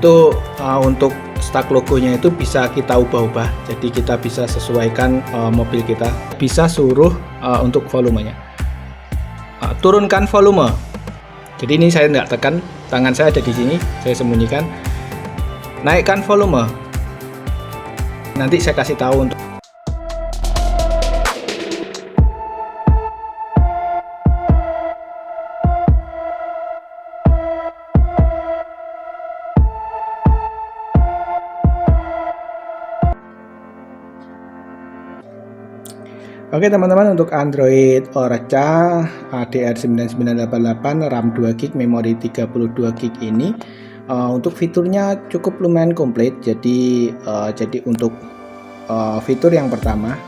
itu untuk stack logonya itu bisa kita ubah-ubah, jadi kita bisa sesuaikan mobil kita. Bisa suruh untuk volumenya, turunkan volume. Jadi ini saya nggak tekan, tangan saya ada di sini, saya sembunyikan. Naikkan volume, nanti saya kasih tahu untuk Oke teman-teman, untuk Android Orca ADR9988 RAM 2GB, memori 32GB ini untuk fiturnya cukup lumayan komplit. Jadi untuk fitur yang pertama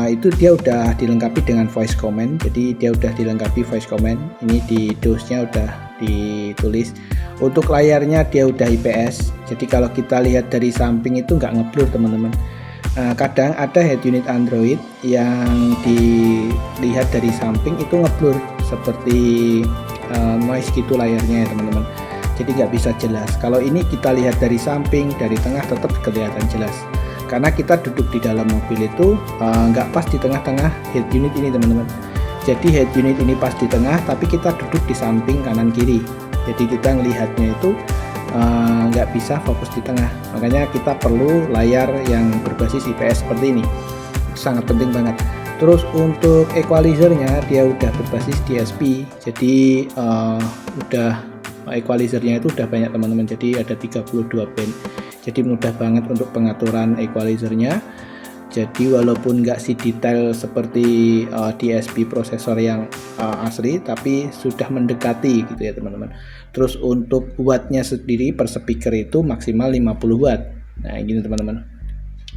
itu dia udah dilengkapi dengan voice command. Jadi dia udah dilengkapi voice command. Ini di DOS-nya udah ditulis. Untuk layarnya dia udah IPS. Jadi kalau kita lihat dari samping itu nggak ngeblur teman-teman. Kadang ada head unit Android yang dilihat dari samping itu ngeblur seperti noise gitu layarnya ya teman-teman, jadi nggak bisa jelas. Kalau ini kita lihat dari samping, dari tengah tetap kelihatan jelas, karena kita duduk di dalam mobil itu nggak pas di tengah-tengah head unit ini teman-teman. Jadi head unit ini pas di tengah, tapi kita duduk di samping kanan kiri, jadi kita ngelihatnya itu nggak bisa fokus di tengah. Makanya kita perlu layar yang berbasis IPS seperti ini, itu sangat penting banget. Terus untuk equalizernya dia udah berbasis DSP, jadi udah equalizernya itu udah banyak teman-teman, jadi ada 32 band, jadi mudah banget untuk pengaturan equalizernya. Jadi walaupun nggak detail seperti DSP prosesor yang asli, tapi sudah mendekati gitu ya teman-teman. Terus untuk wattnya sendiri per speaker itu maksimal 50 watt. Nah gini teman-teman,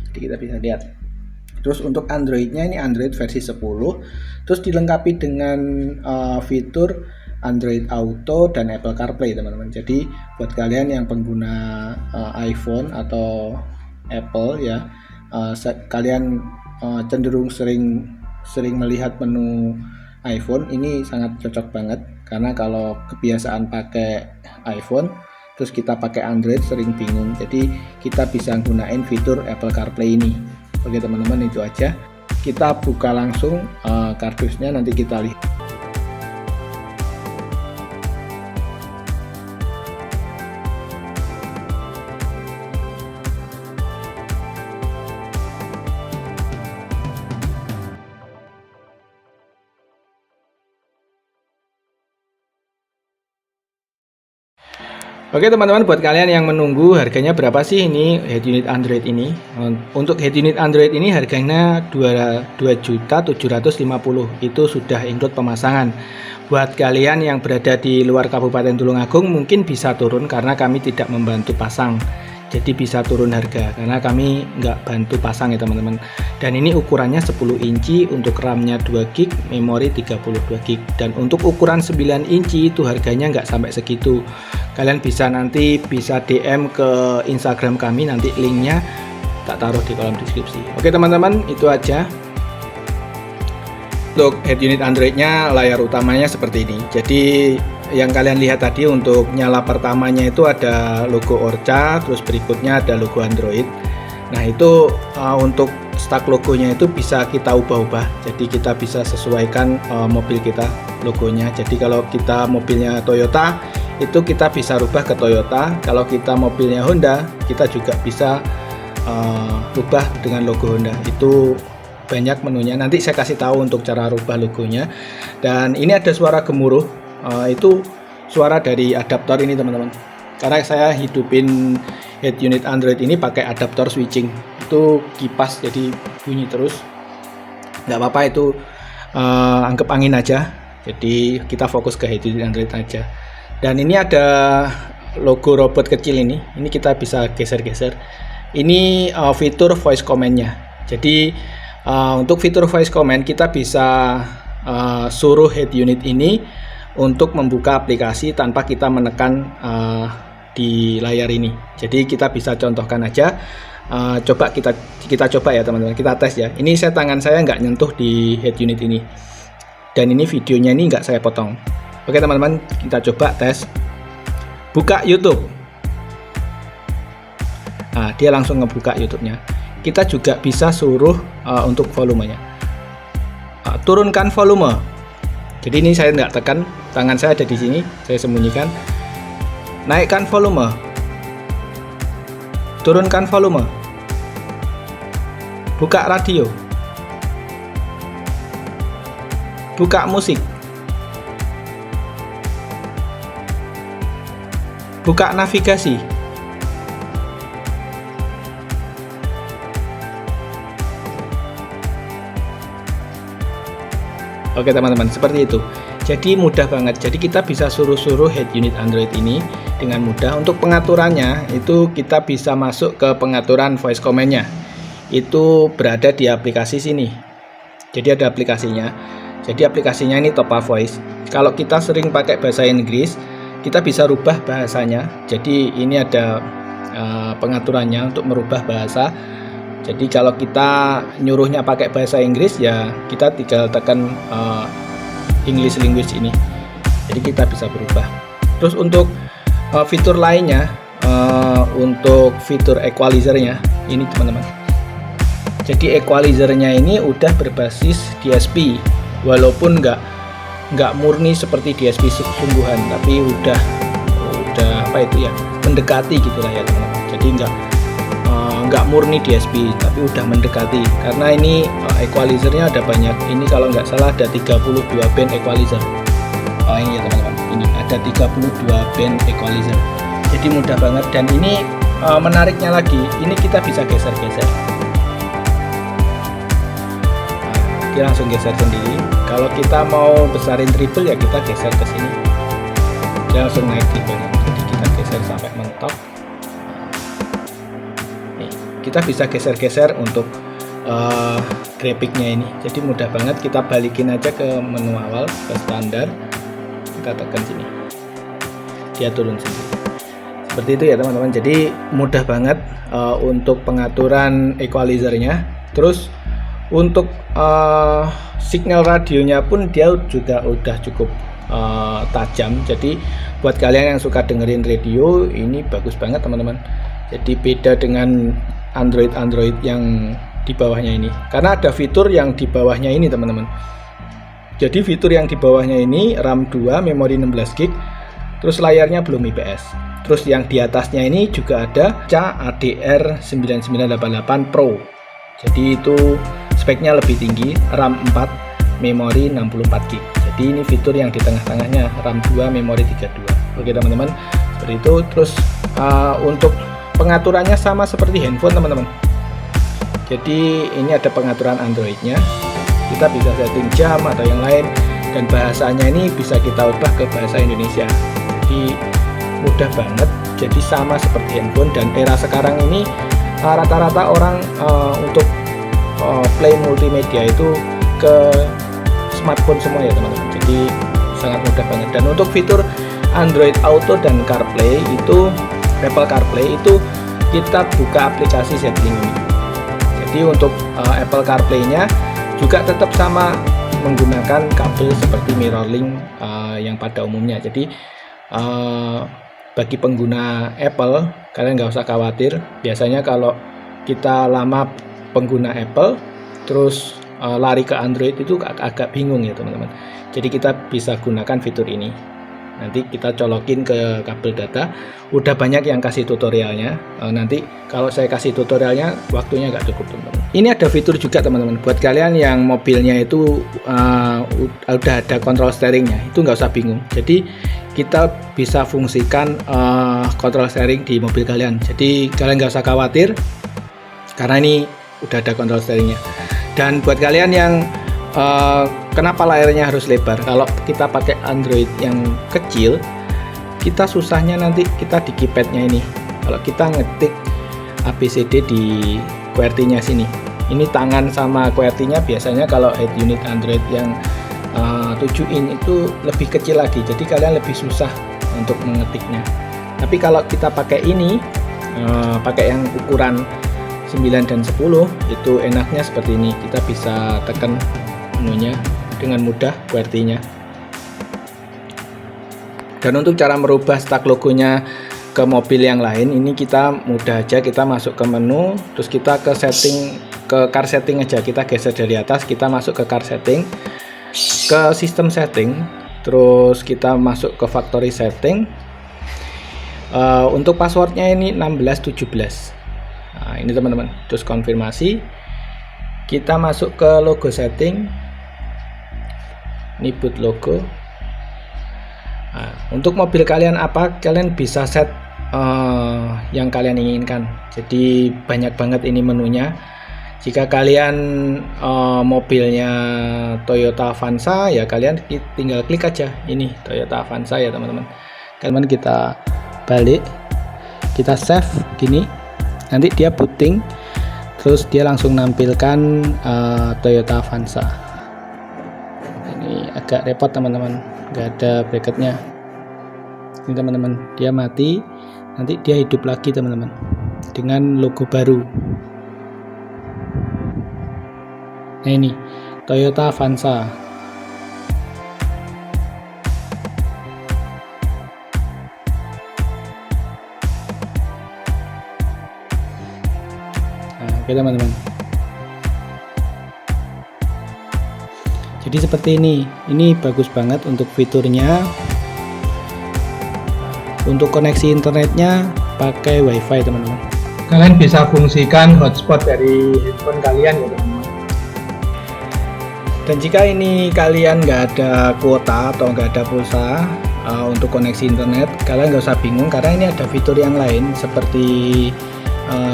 jadi kita bisa lihat. Terus untuk Androidnya ini Android versi 10, terus dilengkapi dengan fitur Android Auto dan Apple CarPlay teman-teman. Jadi buat kalian yang pengguna iPhone atau Apple ya, kalian cenderung sering melihat menu iPhone, ini sangat cocok banget. Karena kalau kebiasaan pakai iPhone terus kita pakai Android sering bingung, jadi kita bisa gunain fitur Apple CarPlay ini. Oke teman-teman, itu aja. Kita buka langsung kardusnya, nanti kita lihat. Oke teman-teman, buat kalian yang menunggu harganya berapa sih ini head unit Android ini? Untuk head unit Android ini harganya 2.750.000, itu sudah include pemasangan. Buat kalian yang berada di luar Kabupaten Tulungagung mungkin bisa turun karena kami tidak membantu pasang. Jadi bisa turun harga karena kami nggak bantu pasang ya teman-teman. Dan ini ukurannya 10 inci, untuk RAM-nya 2GB, memori 32GB. Dan untuk ukuran 9 inci itu harganya nggak sampai segitu. Kalian bisa DM ke Instagram kami, nanti linknya tak taruh di kolom deskripsi. Oke teman-teman, itu aja. Untuk head unit Androidnya, layar utamanya seperti ini. Jadi yang kalian lihat tadi untuk nyala pertamanya itu ada logo Orca, terus berikutnya ada logo Android. Nah itu untuk stack logonya itu bisa kita ubah-ubah, jadi kita bisa sesuaikan mobil kita logonya. Jadi kalau kita mobilnya Toyota itu kita bisa rubah ke Toyota, kalau kita mobilnya Honda kita juga bisa rubah dengan logo Honda. Itu banyak menunya, nanti saya kasih tahu untuk cara rubah logonya. Dan ini ada suara gemuruh, itu suara dari adaptor ini teman-teman, karena saya hidupin head unit Android ini pakai adaptor switching, itu kipas jadi bunyi terus. Nggak apa-apa, itu anggap angin aja, jadi kita fokus ke head unit Android aja. Dan ini ada logo robot kecil ini kita bisa geser-geser. Ini fitur voice command-nya. Jadi untuk fitur voice command kita bisa suruh head unit ini untuk membuka aplikasi tanpa kita menekan di layar ini. Jadi kita bisa contohkan aja. Coba kita coba ya teman-teman, kita tes ya. Ini tangan saya nggak nyentuh di head unit ini, dan ini videonya ini nggak saya potong. Oke teman-teman, kita coba tes. Buka YouTube. Nah, dia langsung ngebuka YouTube-nya. Kita juga bisa suruh untuk volumenya. Turunkan volume. Jadi ini saya nggak tekan, tangan saya ada di sini, saya sembunyikan. Naikkan volume. Turunkan volume. Buka radio. Buka musik. Buka navigasi. Oke teman-teman, seperti itu. Jadi mudah banget. Jadi kita bisa suruh-suruh head unit Android ini dengan mudah. Untuk pengaturannya itu kita bisa masuk ke pengaturan voice command-nya. Itu berada di aplikasi sini. Jadi ada aplikasinya. Jadi aplikasinya ini Top Up Voice. Kalau kita sering pakai bahasa Inggris, kita bisa rubah bahasanya. Jadi ini ada pengaturannya untuk merubah bahasa. Jadi kalau kita nyuruhnya pakai bahasa Inggris, ya kita tinggal tekan English language ini. Jadi kita bisa berubah. Terus untuk fitur lainnya, untuk fitur equalizer-nya ini teman-teman. Jadi equalizer-nya ini udah berbasis DSP, walaupun nggak murni seperti DSP sungguhan, tapi udah apa itu ya, mendekati gitulah ya teman-teman. Jadi nggak murni DSP, tapi udah mendekati, karena ini equalizer-nya ada banyak. Ini kalau nggak salah ada 32 band equalizer. Ini ya teman-teman, ini ada 32 band equalizer. Jadi mudah banget. Dan ini menariknya lagi, ini kita bisa geser-geser. Dia langsung geser sendiri. Kalau kita mau besarin triple, ya kita geser ke sini, dia langsung naik triple. Jadi kita geser sampai mentok. Kita bisa geser-geser untuk grafiknya ini. Jadi mudah banget. Kita balikin aja ke menu awal, ke standar, kita tekan sini, dia turun sini. Seperti itu ya teman-teman. Jadi mudah banget untuk pengaturan equalizer-nya. Terus untuk signal radionya pun dia juga udah cukup tajam. Jadi buat kalian yang suka dengerin radio, ini bagus banget teman-teman. Jadi beda dengan Android yang di bawahnya ini, karena ada fitur yang di bawahnya ini teman-teman. Jadi fitur yang di bawahnya ini RAM 2, memori 16 GB, terus layarnya belum IPS. Terus yang di atasnya ini juga ada CADR 9988 Pro. Jadi itu speknya lebih tinggi, RAM 4, memori 64 GB. Jadi ini fitur yang di tengah-tengahnya, RAM 2, memori 32. Oke teman-teman, seperti itu. Terus untuk pengaturannya sama seperti handphone teman-teman. Jadi ini ada pengaturan Androidnya. Kita bisa setting jam atau yang lain, dan bahasanya ini bisa kita ubah ke bahasa Indonesia. Jadi mudah banget. Jadi sama seperti handphone. Dan era sekarang ini rata-rata orang untuk play multimedia itu ke smartphone semua ya teman-teman. Jadi sangat mudah banget. Dan untuk fitur Android Auto dan CarPlay itu, Apple CarPlay itu kita buka aplikasi Zetling ini. Jadi untuk Apple CarPlay-nya juga tetap sama, menggunakan kabel seperti Mirrorlink yang pada umumnya. Jadi bagi pengguna Apple, kalian nggak usah khawatir. Biasanya kalau kita lama pengguna Apple terus lari ke Android itu agak bingung ya teman-teman. Jadi kita bisa gunakan fitur ini. Nanti kita colokin ke kabel data. Udah banyak yang kasih tutorialnya. Nanti kalau saya kasih tutorialnya, waktunya nggak cukup teman-teman. Ini ada fitur juga teman-teman, buat kalian yang mobilnya itu udah ada control steeringnya, itu nggak usah bingung. Jadi kita bisa fungsikan control steering di mobil kalian. Jadi kalian nggak usah khawatir, karena ini udah ada control steeringnya. Dan buat kalian yang kenapa layarnya harus lebar? Kalau kita pakai Android yang kecil, kita susahnya nanti kita di keypadnya ini. Kalau kita ngetik ABCD di QWERTY-nya sini, ini tangan sama QWERTY-nya biasanya kalau head unit Android yang 7 in itu lebih kecil lagi. Jadi kalian lebih susah untuk mengetiknya. Tapi kalau kita pakai ini, pakai yang ukuran 9 dan 10, itu enaknya seperti ini. Kita bisa tekan menunya dengan mudah, QWERTY-nya. Dan untuk cara merubah stack logonya ke mobil yang lain, ini kita mudah aja, kita masuk ke menu, terus kita ke setting, ke car setting aja, kita geser dari atas, kita masuk ke car setting, ke sistem setting, terus kita masuk ke factory setting. Untuk passwordnya ini 1617. Nah, ini teman-teman, terus konfirmasi, kita masuk ke logo setting, ini boot logo. Nah, untuk mobil kalian apa, kalian bisa set yang kalian inginkan, jadi banyak banget ini menunya. Jika kalian mobilnya Toyota Avanza, ya kalian tinggal klik aja ini Toyota Avanza ya teman-teman. Kemudian kita balik, kita save gini, nanti dia booting, terus dia langsung nampilkan Toyota Avanza. Ini agak repot teman-teman, nggak ada bracketnya. Ini teman-teman, dia mati, nanti dia hidup lagi teman-teman dengan logo baru. Nah ini Toyota Avanza. Oke teman-teman, jadi seperti ini bagus banget untuk fiturnya. Untuk koneksi internetnya pakai wifi teman-teman, kalian bisa fungsikan hotspot dari handphone kalian ya teman-teman. Dan jika ini kalian nggak ada kuota atau nggak ada pulsa untuk koneksi internet, kalian nggak usah bingung, karena ini ada fitur yang lain seperti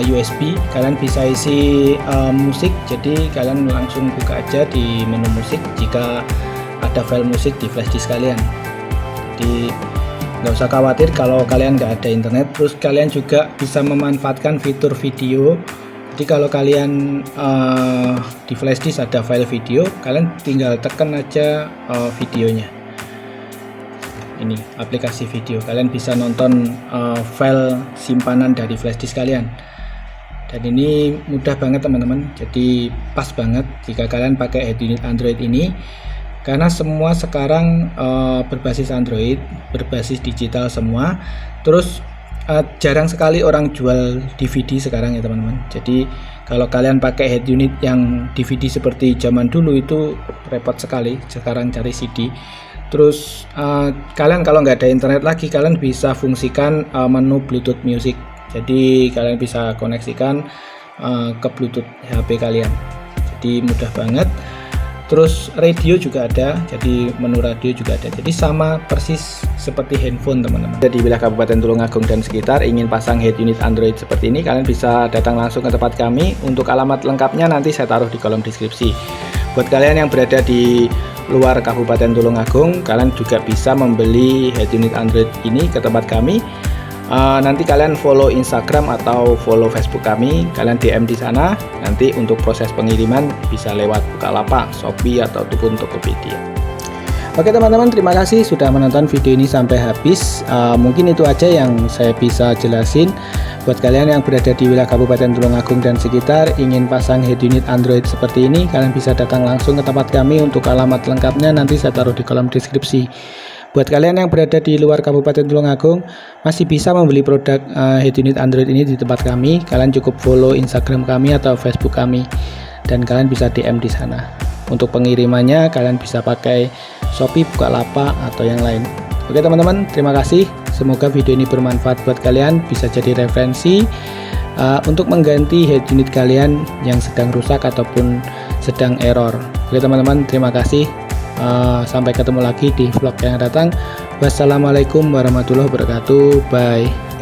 USB. Kalian bisa isi musik, jadi kalian langsung buka aja di menu musik jika ada file musik di flash disk kalian. Jadi nggak usah khawatir kalau kalian nggak ada internet. Terus kalian juga bisa memanfaatkan fitur video. Jadi kalau kalian di flash disk ada file video, kalian tinggal tekan aja videonya. Ini aplikasi video, kalian bisa nonton file simpanan dari flash disk kalian. Dan ini mudah banget teman-teman, jadi pas banget jika kalian pakai head unit Android ini, karena semua sekarang berbasis Android, berbasis digital semua. Terus jarang sekali orang jual DVD sekarang ya teman-teman. Jadi kalau kalian pakai head unit yang DVD seperti zaman dulu itu repot sekali, sekarang cari CD. Terus kalian kalau nggak ada internet lagi, kalian bisa fungsikan menu Bluetooth Music. Jadi kalian bisa koneksikan ke Bluetooth HP kalian. Jadi mudah banget. Terus radio juga ada, jadi menu radio juga ada. Jadi sama persis seperti handphone teman-teman. Jadi wilayah Kabupaten Tulungagung dan sekitar ingin pasang head unit Android seperti ini, kalian bisa datang langsung ke tempat kami. Untuk alamat lengkapnya nanti saya taruh di kolom deskripsi. Buat kalian yang berada di luar Kabupaten Tulungagung, kalian juga bisa membeli head unit Android ini ke tempat kami. Nanti kalian follow Instagram atau follow Facebook kami, kalian DM di sana. Nanti untuk proses pengiriman bisa lewat Bukalapak, Shopee ataupun Tokopedia. Oke teman-teman, terima kasih sudah menonton video ini sampai habis. Mungkin itu aja yang saya bisa jelasin. Buat kalian yang berada di wilayah Kabupaten Tulungagung dan sekitar ingin pasang head unit Android seperti ini, kalian bisa datang langsung ke tempat kami. Untuk alamat lengkapnya nanti saya taruh di kolom deskripsi. Buat kalian yang berada di luar Kabupaten Tulungagung masih bisa membeli produk head unit Android ini di tempat kami. Kalian cukup follow Instagram kami atau Facebook kami dan kalian bisa DM di sana. Untuk pengirimannya kalian bisa pakai Shopee, Bukalapak atau yang lain. Oke teman-teman, terima kasih. Semoga video ini bermanfaat buat kalian, bisa jadi referensi untuk mengganti head unit kalian yang sedang rusak ataupun sedang error. Oke teman-teman, terima kasih. Sampai ketemu lagi di vlog yang datang. Wassalamualaikum warahmatullahi wabarakatuh. Bye.